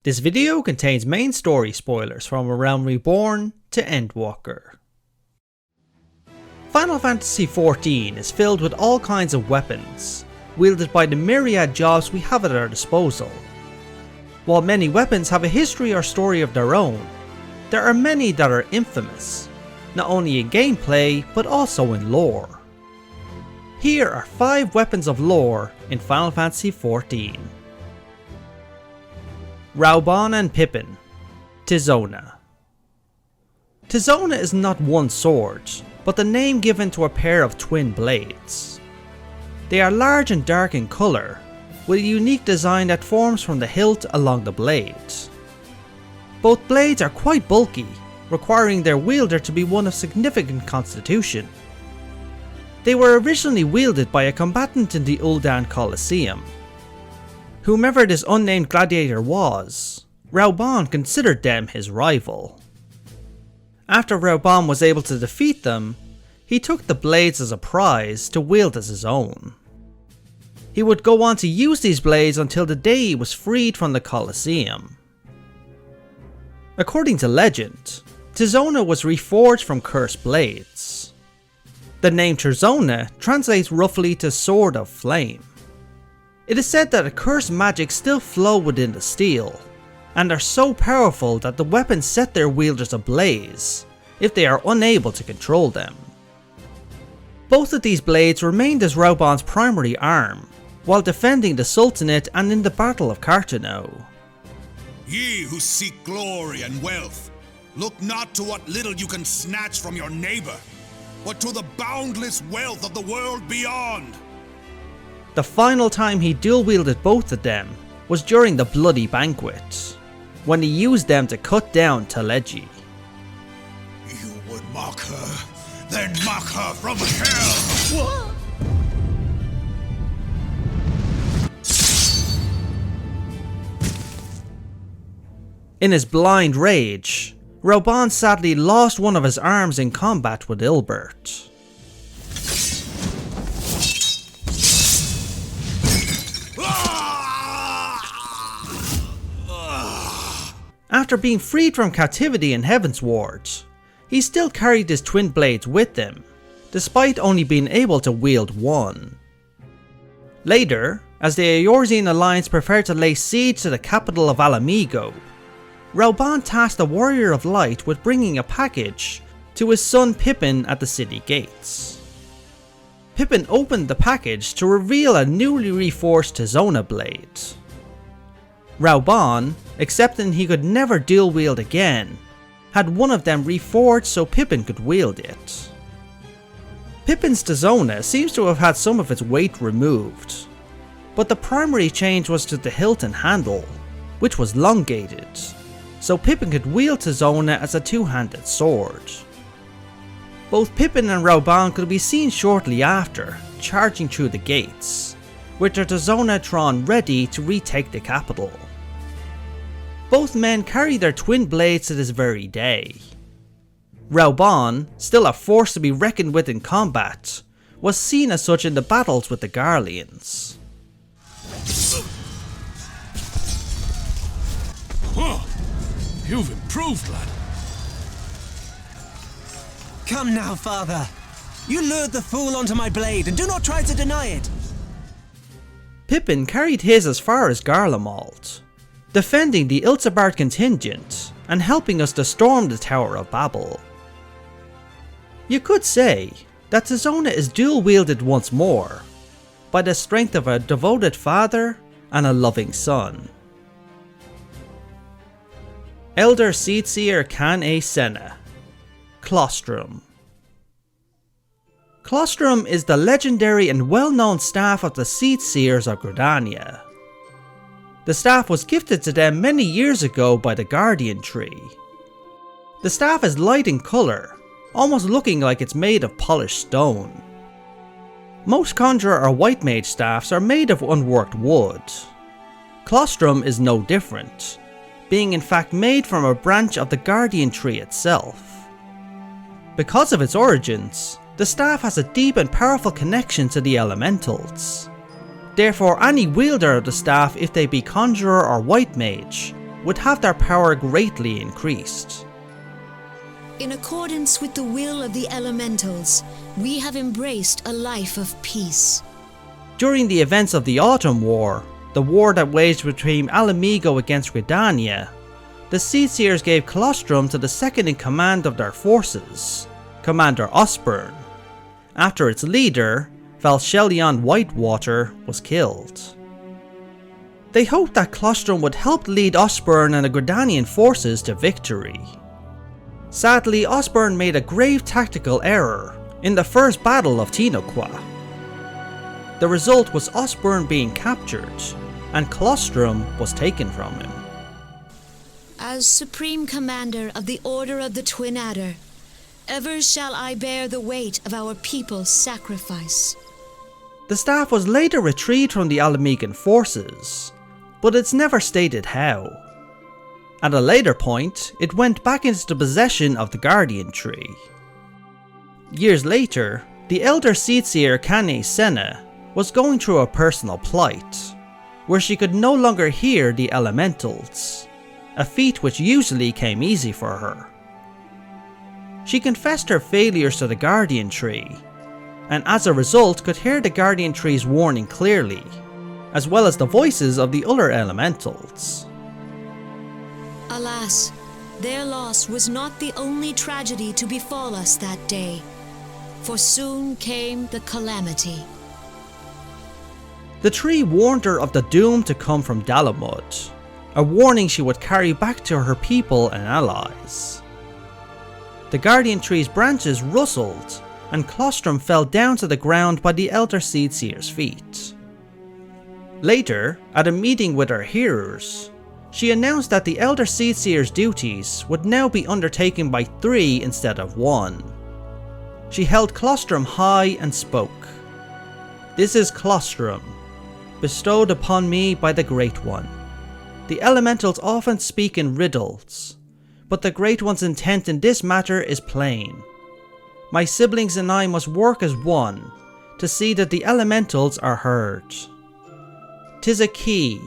This video contains main story spoilers from A Realm Reborn to Endwalker. Final Fantasy XIV is filled with all kinds of weapons, wielded by the myriad jobs we have at our disposal. While many weapons have a history or story of their own, there are many that are infamous, not only in gameplay but also in lore. Here are 5 weapons of lore in Final Fantasy XIV. Rahbahn and Pipin. Tizona. Tizona is not one sword, but the name given to a pair of twin blades. They are large and dark in colour, with a unique design that forms from the hilt along the blade. Both blades are quite bulky, requiring their wielder to be one of significant constitution. They were originally wielded by a combatant in the Ul'dan Colosseum. Whomever this unnamed gladiator was, Rahbahn considered them his rival. After Rahbahn was able to defeat them, he took the blades as a prize to wield as his own. He would go on to use these blades until the day he was freed from the Colosseum. According to legend, Tizona was reforged from cursed blades. The name Tizona translates roughly to Sword of Flame. It is said that a cursed magic still flow within the steel, and are so powerful that the weapons set their wielders ablaze if they are unable to control them. Both of these blades remained as Rahbahn's primary arm, while defending the Sultanate and in the Battle of Cartano. Ye who seek glory and wealth, look not to what little you can snatch from your neighbor, but to the boundless wealth of the world beyond. The final time he dual-wielded both of them was during the Bloody Banquet, when he used them to cut down Teleji. You would mock her, then mock her from hell! What? In his blind rage, Rahbahn sadly lost one of his arms in combat with Ilbert. After being freed from captivity in Heavensward, he still carried his twin blades with him, despite only being able to wield one. Later, as the Eorzean Alliance prepared to lay siege to the capital of Alamigo, Rahbahn tasked the Warrior of Light with bringing a package to his son Pipin at the city gates. Pipin opened the package to reveal a newly reforged Tizona blade. Rahbahn, accepting he could never dual wield again, had one of them reforged so Pipin could wield it. Pipin's Tizona seems to have had some of its weight removed, but the primary change was to the hilt and handle, which was elongated, so Pipin could wield Tizona as a two-handed sword. Both Pipin and Rahbahn could be seen shortly after, charging through the gates, with their Tizona drawn ready to retake the capital. Both men carry their twin blades to this very day. Rahbahn, still a force to be reckoned with in combat, was seen as such in the battles with the Garleans. Huh. You've improved, lad. Come now, father. You lured the fool onto my blade, and do not try to deny it. Pipin carried his as far as Garlemald, defending the Ilsabard contingent and helping us to storm the Tower of Babel. You could say that Tizona is dual-wielded once more, by the strength of a devoted father and a loving son. Elder Seedseer Kan-E-Senna. Claustrum. Claustrum is the legendary and well-known staff of the Seedseers of Gridania. The staff was gifted to them many years ago by the Guardian Tree. The staff is light in colour, almost looking like it's made of polished stone. Most Conjurer or White Mage staffs are made of unworked wood. Claustrum is no different, being in fact made from a branch of the Guardian Tree itself. Because of its origins, the staff has a deep and powerful connection to the elementals. Therefore, any wielder of the staff, if they be Conjurer or White Mage, would have their power greatly increased. In accordance with the will of the elementals, we have embraced a life of peace. During the events of the Autumn War, the war that waged between Alamigo against Gridania, the Seedseers gave Claustrum to the second in command of their forces, Commander Osborne, after its leader, Valshelion Whitewater, was killed. They hoped that Claustrum would help lead Osborne and the Gridanian forces to victory. Sadly, Osborne made a grave tactical error in the first battle of Tinoqua. The result was Osborne being captured, and Claustrum was taken from him. As Supreme Commander of the Order of the Twin Adder, ever shall I bear the weight of our people's sacrifice. The staff was later retrieved from the Alamigan forces, but it's never stated how. At a later point, it went back into the possession of the Guardian Tree. Years later, the elder Seedseer Kan-E-Senna was going through a personal plight, where she could no longer hear the elementals, a feat which usually came easy for her. She confessed her failures to the Guardian Tree, and as a result could hear the Guardian Tree's warning clearly, as well as the voices of the other elementals. Alas, their loss was not the only tragedy to befall us that day, for soon came the calamity. The tree warned her of the doom to come from Dalamud, a warning she would carry back to her people and allies. The Guardian Tree's branches rustled, and Claustrum fell down to the ground by the Elder Seedseer's feet. Later, at a meeting with her hearers, she announced that the Elder Seedseer's duties would now be undertaken by 3 instead of 1. She held Claustrum high and spoke. "This is Claustrum, bestowed upon me by the Great One. The elementals often speak in riddles, but the Great One's intent in this matter is plain. My siblings and I must work as one to see that the elementals are heard. 'Tis a key,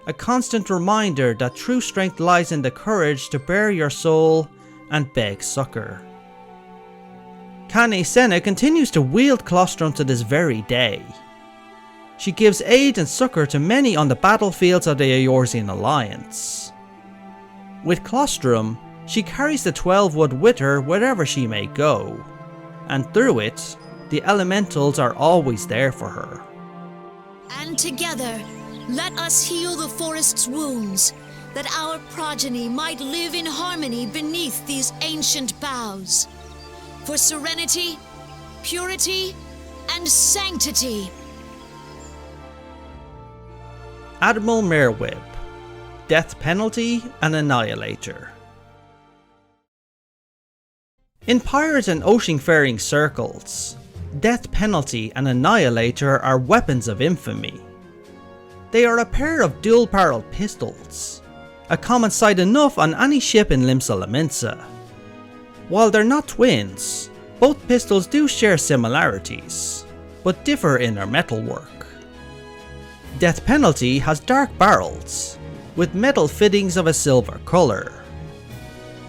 a constant reminder that true strength lies in the courage to bare your soul and beg succor." Kan-E-Senna continues to wield Claustrum to this very day. She gives aid and succor to many on the battlefields of the Eorzean Alliance. With Claustrum, she carries the 12 wood with her wherever she may go, and through it, the elementals are always there for her. And together, let us heal the forest's wounds, that our progeny might live in harmony beneath these ancient boughs. For serenity, purity, and sanctity. Admiral Merlwyb, Death Penalty and Annihilator. In pirate and oceanfaring circles, Death Penalty and Annihilator are weapons of infamy. They are a pair of dual-barreled pistols, a common sight enough on any ship in Limsa Lominsa. While they're not twins, both pistols do share similarities, but differ in their metalwork. Death Penalty has dark barrels, with metal fittings of a silver colour.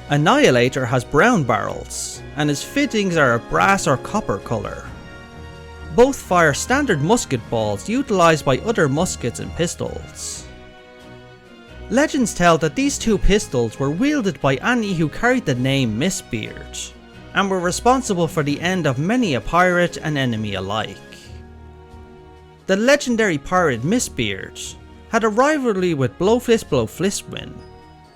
Annihilator has brown barrels, and its fittings are a brass or copper colour. Both fire standard musket balls utilised by other muskets and pistols. Legends tell that these two pistols were wielded by any who carried the name Mistbeard, and were responsible for the end of many a pirate and enemy alike. The legendary pirate Mistbeard had a rivalry with Blowfist Blowflistwin,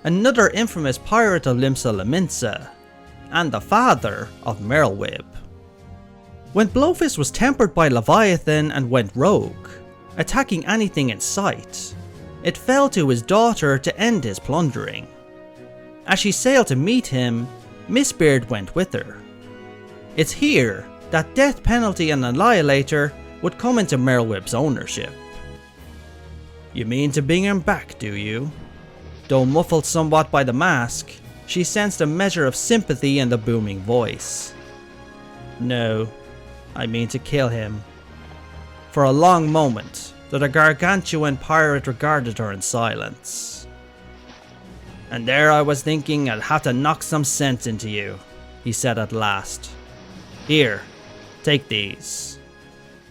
another infamous pirate of Limsa Lominsa, and the father of Merlwyb. When Blowfist was tempered by Leviathan and went rogue, attacking anything in sight, it fell to his daughter to end his plundering. As she sailed to meet him, Mistbeard went with her. It's here that Death Penalty and Annihilator would come into Merlwyb's ownership. "You mean to bring him back, do you?" Though muffled somewhat by the mask, she sensed a measure of sympathy in the booming voice. "No, I mean to kill him." For a long moment, the gargantuan pirate regarded her in silence. And there I was thinking I'd have to knock some sense into you, he said at last. Here, take these.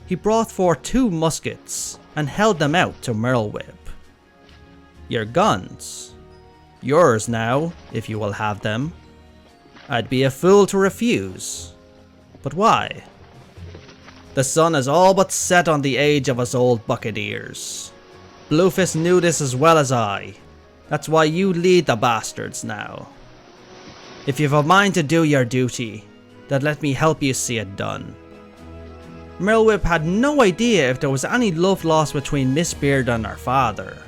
He brought forth 2 muskets and held them out to Merlwyb. Your guns. Yours now, if you will have them. I'd be a fool to refuse. But why? The sun is all but set on the age of us old buccaneers. Bluefist knew this as well as I. That's why you lead the bastards now. If you've a mind to do your duty, then let me help you see it done. Merlwyb had no idea if there was any love lost between Miss Beard and her father.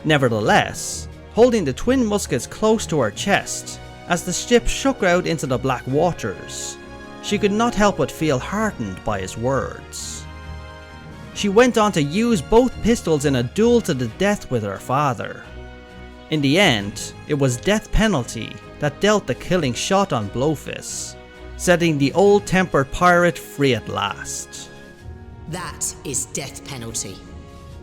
Nevertheless, holding the twin muskets close to her chest, as the ship shook out into the black waters, she could not help but feel heartened by his words. She went on to use both pistols in a duel to the death with her father. In the end, it was death penalty that dealt the killing shot on Blowfist, setting the old-tempered pirate free at last. That is death penalty.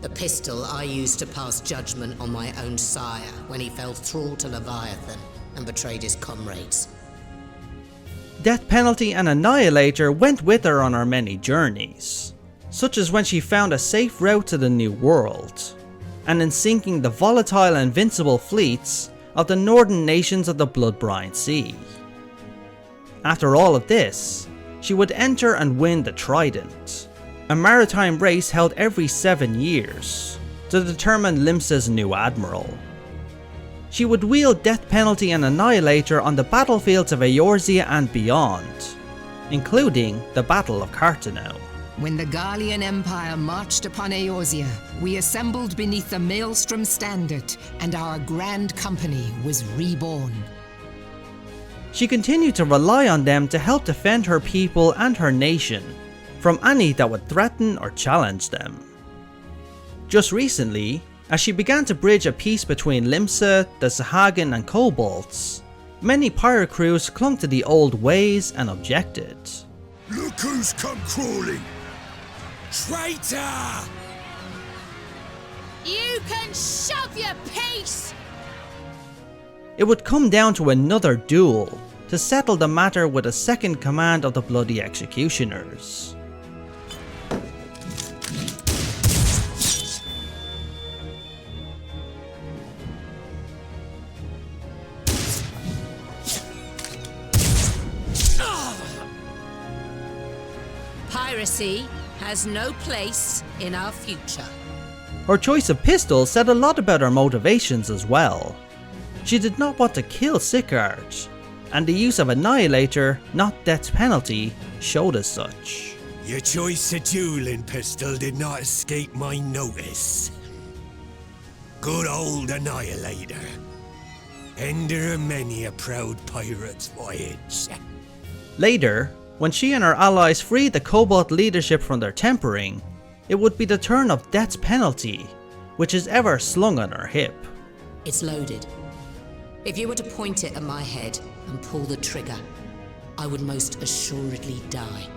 The pistol I used to pass judgment on my own sire when he fell thrall to Leviathan and betrayed his comrades. Death penalty and Annihilator went with her on her many journeys, such as when she found a safe route to the New World, and in sinking the volatile and invincible fleets of the northern nations of the Blood-Brine Sea. After all of this, she would enter and win the Trident, a maritime race held every 7 years, to determine Limsa's new admiral. She would wield death penalty and Annihilator on the battlefields of Eorzea and beyond, including the Battle of Carteneau. When the Garlean Empire marched upon Eorzea, we assembled beneath the Maelstrom standard, and our grand company was reborn. She continued to rely on them to help defend her people and her nation from any that would threaten or challenge them. Just recently, as she began to bridge a peace between Limsa, the Sahagin and Kobolds, many pirate crews clung to the old ways and objected. Look who's come crawling! Traitor! You can shove your peace! It would come down to another duel to settle the matter with a second command of the Bloody Executioners. Piracy has no place in our future. Her choice of pistol said a lot about her motivations as well. She did not want to kill Sicard, and the use of Annihilator, not death penalty, showed as such. Your choice of dueling pistol did not escape my notice. Good old Annihilator. Ender of many a proud pirate's voyage. Later, when she and her allies freed the Kobold leadership from their tempering, it would be the turn of death's penalty, which is ever slung on her hip. It's loaded. If you were to point it at my head and pull the trigger, I would most assuredly die.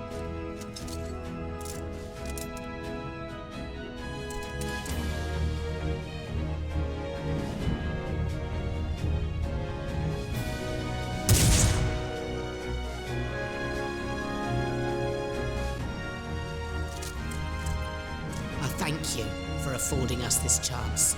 I thank you for affording us this chance.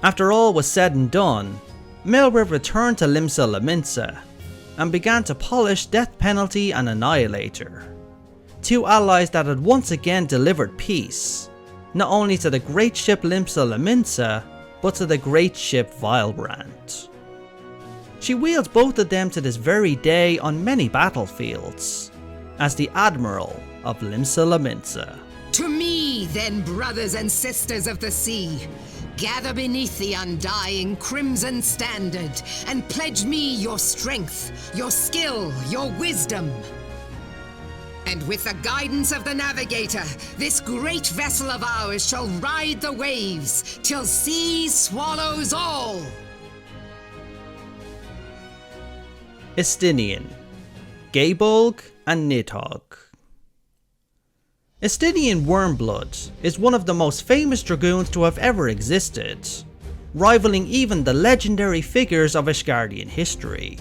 After all was said and done, Merlwyb returned to Limsa Lominsa and began to polish Death Penalty and Annihilator, two allies that had once again delivered peace, not only to the great ship Limsa Lominsa, but to the great ship Vilebrand. She wields both of them to this very day on many battlefields, as the Admiral of Limsa Lominsa. To me, then, brothers and sisters of the sea, gather beneath the undying crimson standard and pledge me your strength, your skill, your wisdom. And with the guidance of the navigator, this great vessel of ours shall ride the waves till sea swallows all. Estinien, Bolg, and Nidhogg. Estinien Wormblood is one of the most famous dragoons to have ever existed, rivaling even the legendary figures of Ishgardian history.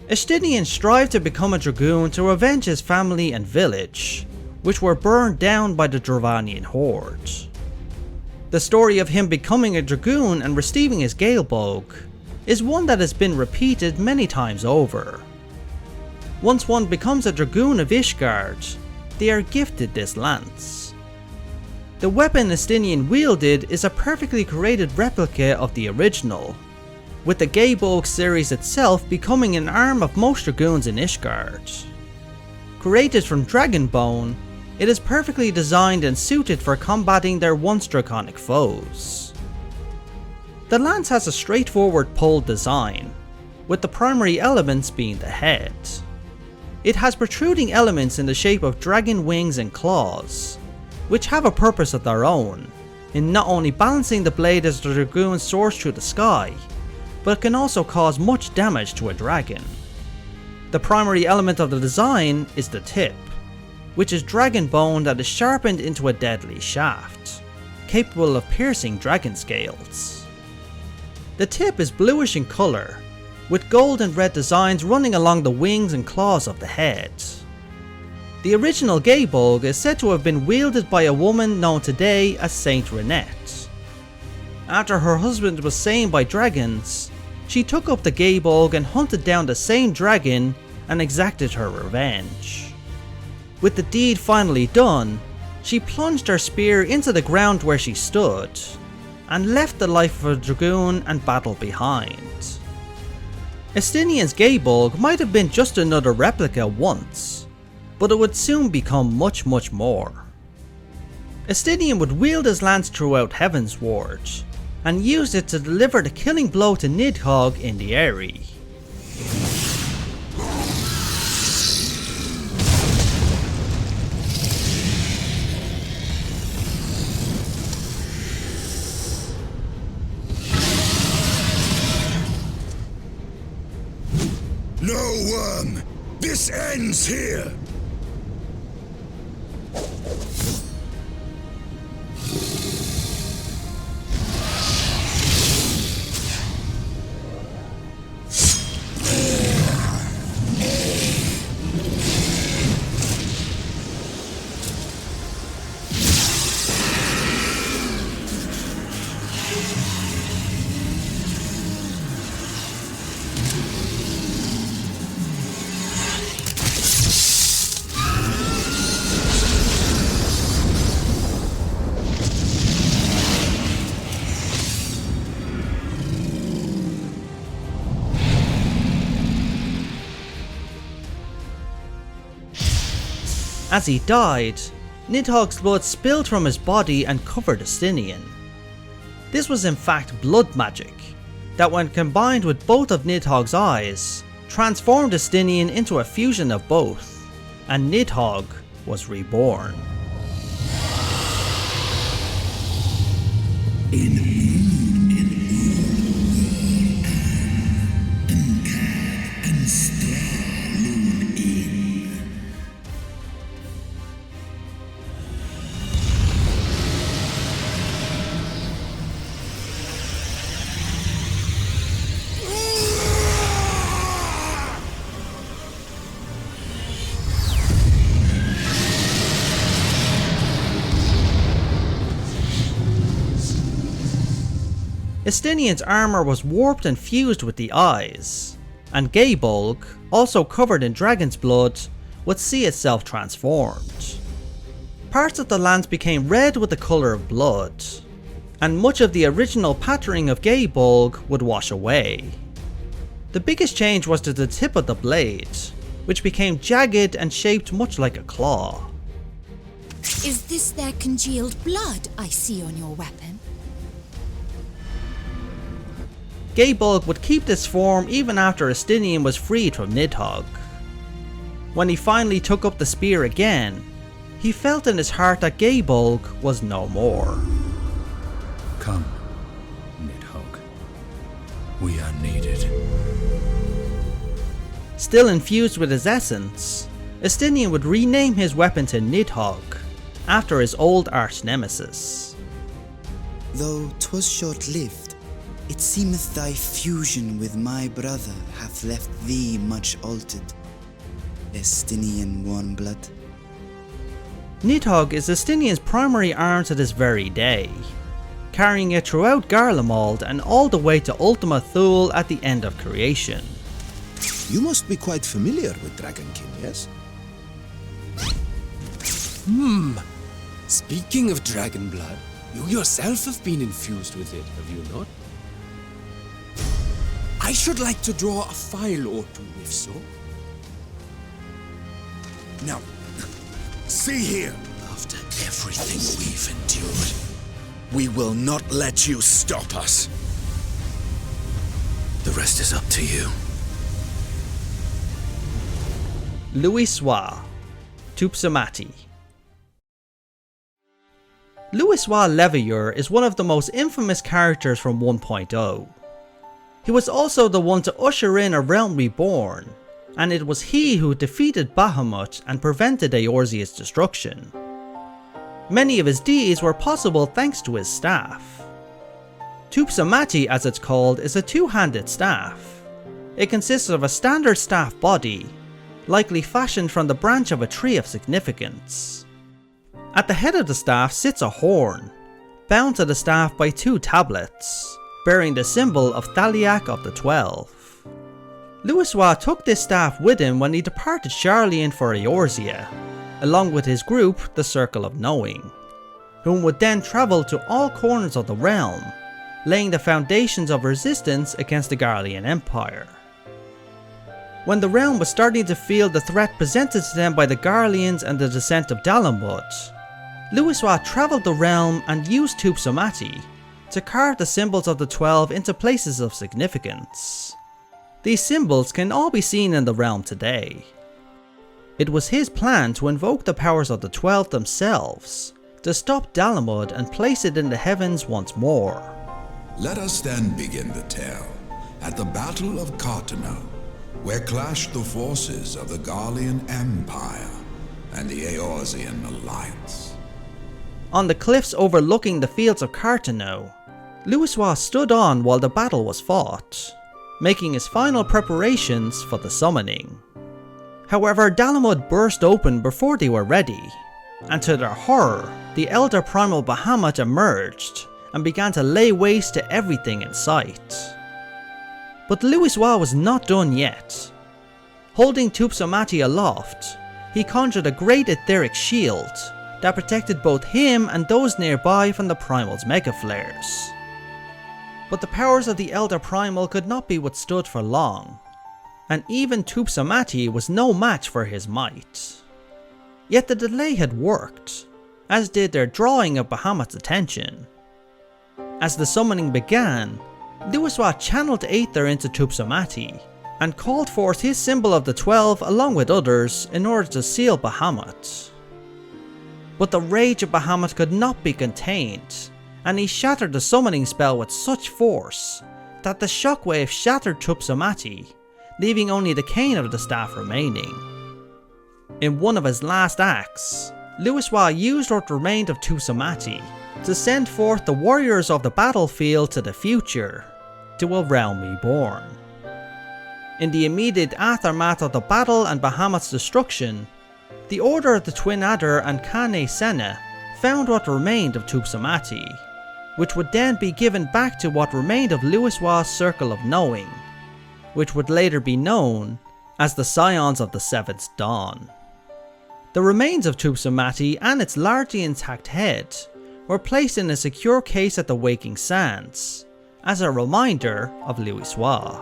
Estinien strived to become a dragoon to avenge his family and village, which were burned down by the Dravanian horde. The story of him becoming a dragoon and receiving his Bolg is one that has been repeated many times over. Once one becomes a dragoon of Ishgard, they are gifted this lance. The weapon Estinien wielded is a perfectly created replica of the original, with the Bolg series itself becoming an arm of most dragoons in Ishgard. Created from dragon bone, it is perfectly designed and suited for combating their once draconic foes. The lance has a straightforward pole design, with the primary elements being the head. It has protruding elements in the shape of dragon wings and claws, which have a purpose of their own, in not only balancing the blade as the dragoon soars through the sky, but can also cause much damage to a dragon. The primary element of the design is the tip, which is dragon bone that is sharpened into a deadly shaft, capable of piercing dragon scales. The tip is bluish in colour, with gold and red designs running along the wings and claws of the head. The original Bolg is said to have been wielded by a woman known today as Saint Renette. After her husband was slain by dragons, she took up the Bolg and hunted down the same dragon and exacted her revenge. With the deed finally done, she plunged her spear into the ground where she stood, and left the life of a dragoon and battle behind. Estinien's Bolg might have been just another replica once, but it would soon become much more. Estinien would wield his lance throughout Heavensward, and used it to deliver the killing blow to Nidhogg in the Eyrie. No, Wyrm! This ends here! As he died, Nidhogg's blood spilled from his body and covered Estinien. This was in fact blood magic, that when combined with both of Nidhogg's eyes, transformed Estinien into a fusion of both, and Nidhogg was reborn. Estinien's armour was warped and fused with the eyes, and Bolg, also covered in dragon's blood, would see itself transformed. Parts of the lance became red with the colour of blood, and much of the original patterning of Bolg would wash away. The biggest change was to the tip of the blade, which became jagged and shaped much like a claw. Is this their congealed blood I see on your weapon? Bolg would keep this form even after Estinien was freed from Nidhogg. When he finally took up the spear again, he felt in his heart that Gay Bolg was no more. Come, Nidhogg. We are needed. Still infused with his essence, Estinien would rename his weapon to Nidhogg, after his old arch-nemesis. Though 'twas short-lived, it seemeth thy fusion with my brother hath left thee much altered, Estinien Warmblood. Nidhogg is Estinien's primary arm to this very day, carrying it throughout Garlemald and all the way to Ultima Thule at the end of creation. You must be quite familiar with Dragonkin, yes? Speaking of dragon blood, you yourself have been infused with it, have you not? I should like to draw a file or two, if so. Now, see here. After everything we've endured, we will not let you stop us. The rest is up to you. Louisoix, Tupsimati. Louisoix Leveilleur is one of the most infamous characters from 1.0. He was also the one to usher in a realm reborn, and it was he who defeated Bahamut and prevented Eorzea's destruction. Many of his deeds were possible thanks to his staff. Tupsimati, as it's called, is a two-handed staff. It consists of a standard staff body, likely fashioned from the branch of a tree of significance. At the head of the staff sits a horn, bound to the staff by two tablets, bearing the symbol of Thaliak of the 12. Louisoix took this staff with him when he departed Sharlayan for Eorzea, along with his group, the Circle of Knowing, whom would then travel to all corners of the realm, laying the foundations of resistance against the Garlean Empire. When the realm was starting to feel the threat presented to them by the Garleans and the descent of Dalamud, Louisoix travelled the realm and used Tupsimati to carve the symbols of the 12 into places of significance. These symbols can all be seen in the realm today. It was his plan to invoke the powers of the 12 themselves, to stop Dalamud and place it in the heavens once more. Let us then begin the tale at the Battle of Cartano, where clashed the forces of the Garlean Empire and the Eorzean Alliance. On the cliffs overlooking the fields of Cartano, Louisoix stood on while the battle was fought, making his final preparations for the summoning. However, Dalamud burst open before they were ready, and to their horror, the Elder Primal Bahamut emerged and began to lay waste to everything in sight. But Louisoix was not done yet. Holding Tupsimati aloft, he conjured a great etheric shield that protected both him and those nearby from the Primal's mega flares. But the powers of the Elder Primal could not be withstood for long, and even Tupsimati was no match for his might. Yet the delay had worked, as did their drawing of Bahamut's attention. As the summoning began, Louisoix channeled Aether into Tupsimati, and called forth his symbol of the 12 along with others in order to seal Bahamut. But the rage of Bahamut could not be contained, and he shattered the summoning spell with such force that the shockwave shattered Tupsimati, leaving only the cane of the staff remaining. In one of his last acts, Louisoix used what remained of Tupsimati to send forth the warriors of the battlefield to the future, to a realm reborn. In the immediate aftermath of the battle and Bahamut's destruction, the Order of the Twin Adder and Kan-E-Senna found what remained of Tupsimati, which would then be given back to what remained of Louisoix's Circle of Knowing, which would later be known as the Scions of the Seventh Dawn. The remains of Tupsimati and its largely intact head were placed in a secure case at the Waking Sands, as a reminder of Louisoix.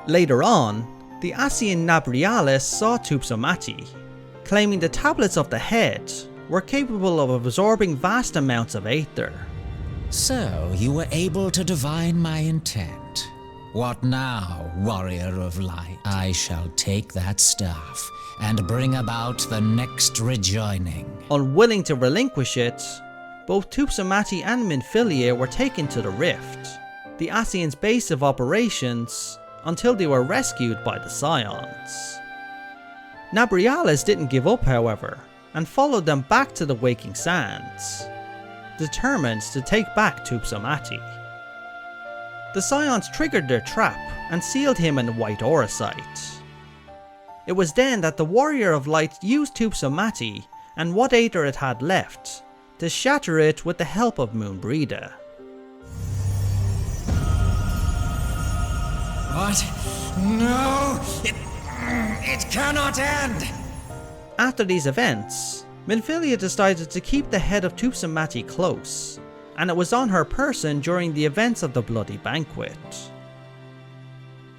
Later on, the Ascian Nabrialis saw Tupsimati, claiming the tablets of the head were capable of absorbing vast amounts of Aether. So, you were able to divine my intent. What now, Warrior of Light? I shall take that staff and bring about the next rejoining. Unwilling to relinquish it, both Tupsimati and Minfilia were taken to the Rift, the Ascians' base of operations, until they were rescued by the Scions. Nabrialis didn't give up, however, and followed them back to the Waking Sands, determined to take back Tupsimati. The Scions triggered their trap and sealed him in white auracite. It was then that the Warrior of Light used Tupsimati and what Aether it had left to shatter it with the help of Moonbreeda. What? No! It cannot end! After these events, Minfilia decided to keep the head of Tupsimati close, and it was on her person during the events of the Bloody Banquet.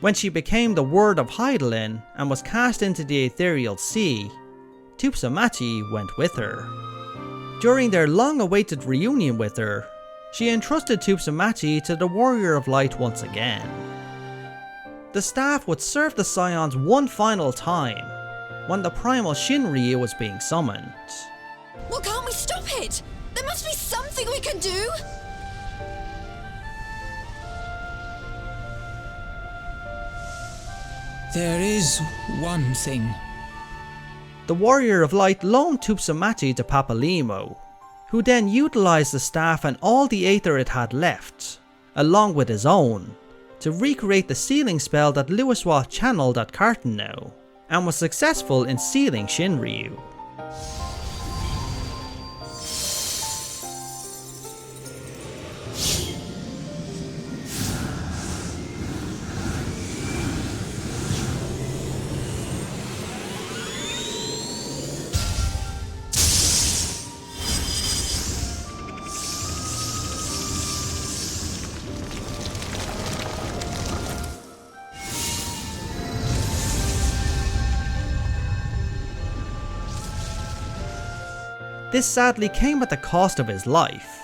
When she became the Word of Hydaelyn and was cast into the Ethereal Sea, Tupsimati went with her. During their long-awaited reunion with her, she entrusted Tupsimati to the Warrior of Light once again. The staff would serve the Scions one final time, when the primal Shinryu was being summoned. Well, can't we stop it? There must be something we can do! There is one thing. The Warrior of Light loaned Tupsimati to Papalimo, who then utilized the staff and all the Aether it had left, along with his own, to recreate the sealing spell that Louisoix channeled at Carteneau, and was successful in sealing Shinryu. This sadly came at the cost of his life,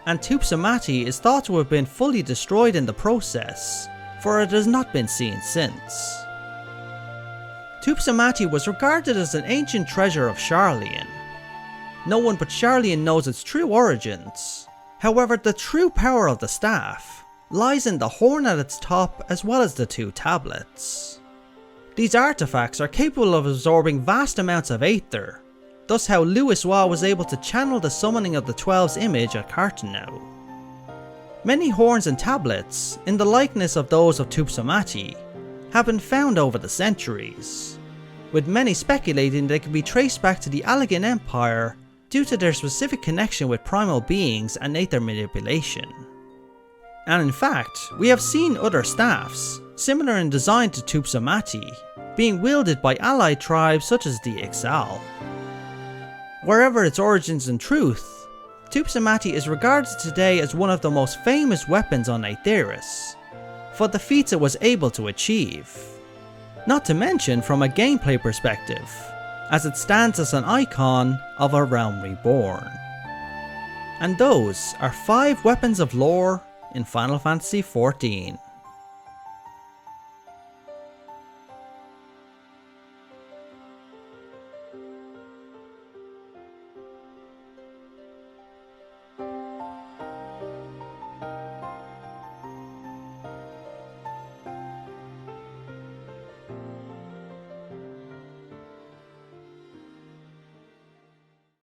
and Tupsimati is thought to have been fully destroyed in the process, for it has not been seen since. Tupsimati was regarded as an ancient treasure of Sharlayan. No one but Sharlayan knows its true origins. However, the true power of the staff lies in the horn at its top as well as the two tablets. These artifacts are capable of absorbing vast amounts of Aether, thus how Louisoix was able to channel the summoning of the 12's image at Carteneau. Many horns and tablets, in the likeness of those of Tupsimati, have been found over the centuries, with many speculating they can be traced back to the Allegan Empire due to their specific connection with primal beings and Aether manipulation. And in fact, we have seen other staffs, similar in design to Tupsimati, being wielded by allied tribes such as the Ixal. Wherever its origins in truth, Tupsimati is regarded today as one of the most famous weapons on Aetheris, for the feats it was able to achieve. Not to mention from a gameplay perspective, as it stands as an icon of a realm reborn. And those are 5 weapons of lore in Final Fantasy XIV.